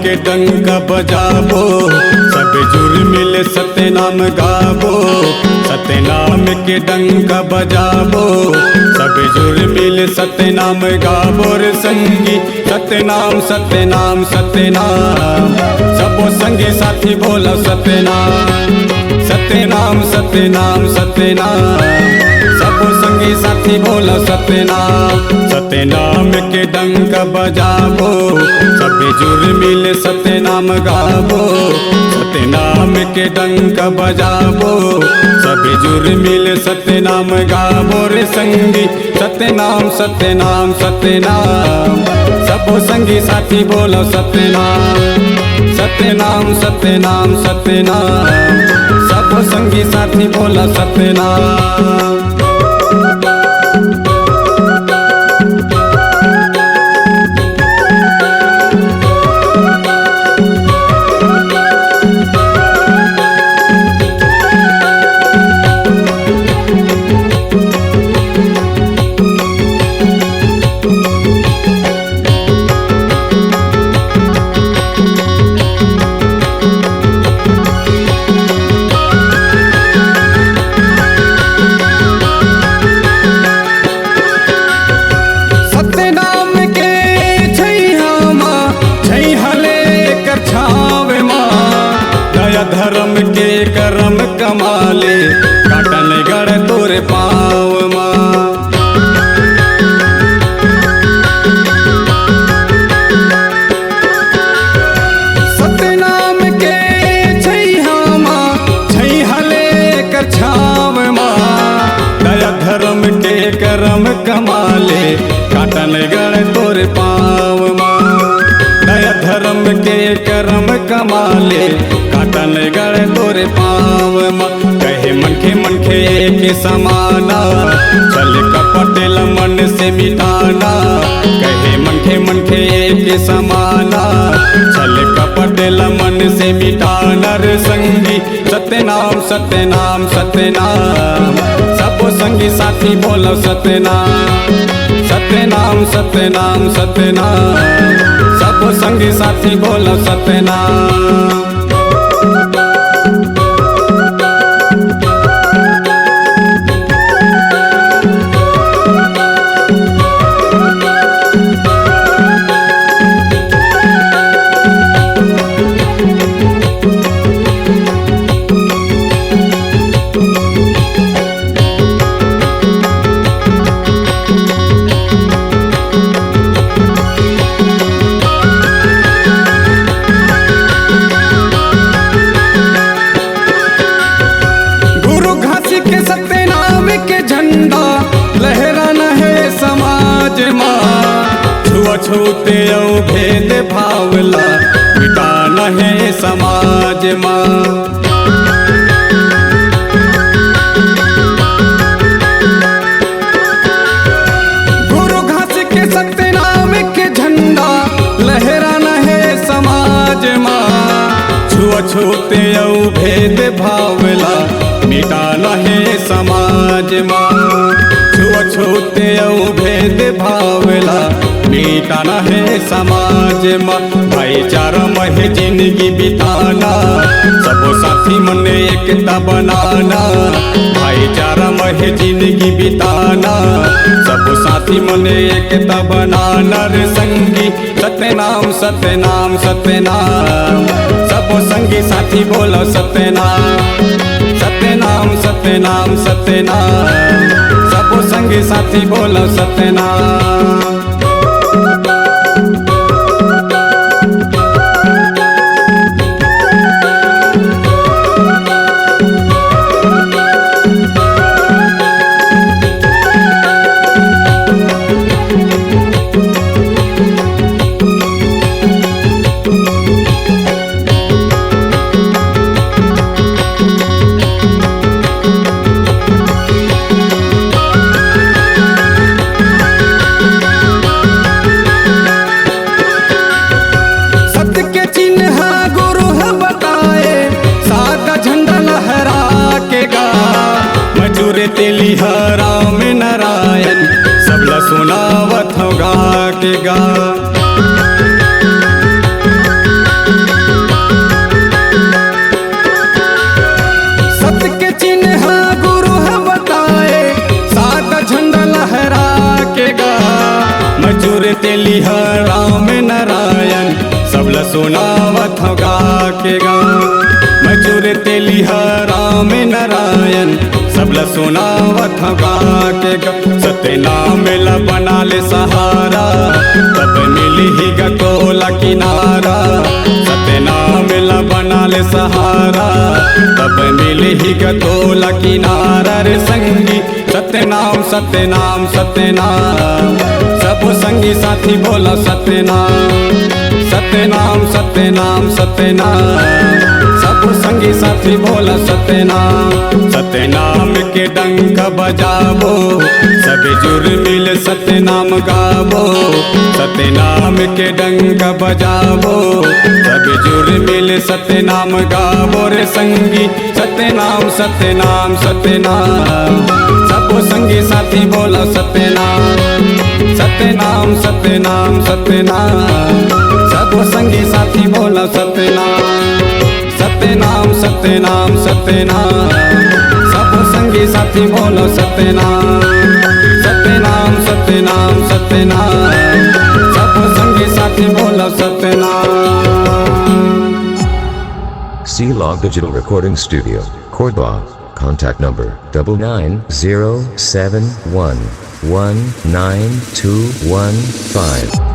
के डंका बजाबो सब जुर मिल सतनाम गाबो। सतनाम के डंका बजाबो सब जुर मिल सतनाम गाबो रे संगी। सतनाम सतनाम सतनाम सबो संगी साथी बोलो सतनाम। सतनाम सतनाम सतनाम सबो संगी साथी बोलो सतनाम। सतनाम के डंका बजाबो सब जुर मिल सतनाम गाबो। सतनाम के डंका बजाबो सब जुर मिल सतनाम गाबो रे संगी। सतनाम सतनाम सतनाम सबो संगी साथी बोलो सतनाम। सतनाम सतनाम सतनाम सबो संगी साथी बोलो सतनाम। धर्म के करम कमाले काटन गढ़ तोरे पाँव माँ। सतनाम के छैहा माँ छैहले कर छाव माँ। दया धर्म के करम कमाले काटन गढ़ तोरे पाँव माँ। दया धर्म के करम कमाले काटन गढ़ तोरे पाँव माँ। कहे मनखे मनखे के समाना चल कपटेल मन से मिटाना। कहे मनखे मनखे के समाना चल कपटेल मन से मिटाना रे संगी। सतनाम सतनाम सतनाम सबो संगी साथी बोलो सतनाम। सतनाम सतनाम सतनाम सबो संगी साथी बोलो सतनाम। छूते भेद भावला मिटाना है समाज माँ। गुरु घास के सतनाम के झंडा लहराना है समाज माँ। छूते भेद भावला मिटाना है समाज माँ। छूते भेद भावला मिटाना है समाज में। भाईचारा में जिंदगी बिताना सबो साथी मन एकता बनाना। भाईचारा में जिंदगी बिताना सबो साथी मन एकता बनाना रे संगी। सतनाम सतनाम सतनाम सबो संगी साथी बोलो सतनाम। सतनाम सतनाम सतनाम सबो संगी साथी बोलो सतनाम। सुनावत हूँ गा के गा। सत्य के चिन्ह गुरु है बताए, सात झंडा लहरा के गा। मजूर तेली राम नारायण सबला सुनावत हूँ गा के गा। मजूर तेली राम नारायण सबला सुनावत हूँ गा के गा। सत्य नाम ला बना ले सहारा, तब मिली ही गा कोला किनारा। सत्य नाम ला बना ले सहारा, तब मिली ही गा कोला किनारा रे संगी। सत्य नाम सत्य नाम सत्य नाम, सब संगी साथी बोला सत्य नाम। सत्य नाम सत्य नाम सत्य नाम, सब संगी साथी बोला सत्य नाम। सत्य नाम के डंक बजाबो, सभी जुर मिल सत्य नाम गाबो। सत्य नाम के डंक बजाबो, सभी जुर मिल सत्य नाम गाबो रे संगी। सत्य नाम सत्य नाम सत्य नाम, सब संगी साथी बोला सत्य नाम। सत्य नाम सत्य नाम सत्य नाम, सब संगी साथी बोला सत्य नाम। सत्य नाम सत्य नाम सत्य नाम, सब संगी साथी बोलो सत्य नाम। सत्य नाम सत्य नाम सत्य नाम, सब संगी साथी बोलो सत्य नाम। C-Log Digital Recording Studio, Cordoba. Contact number 9907119215.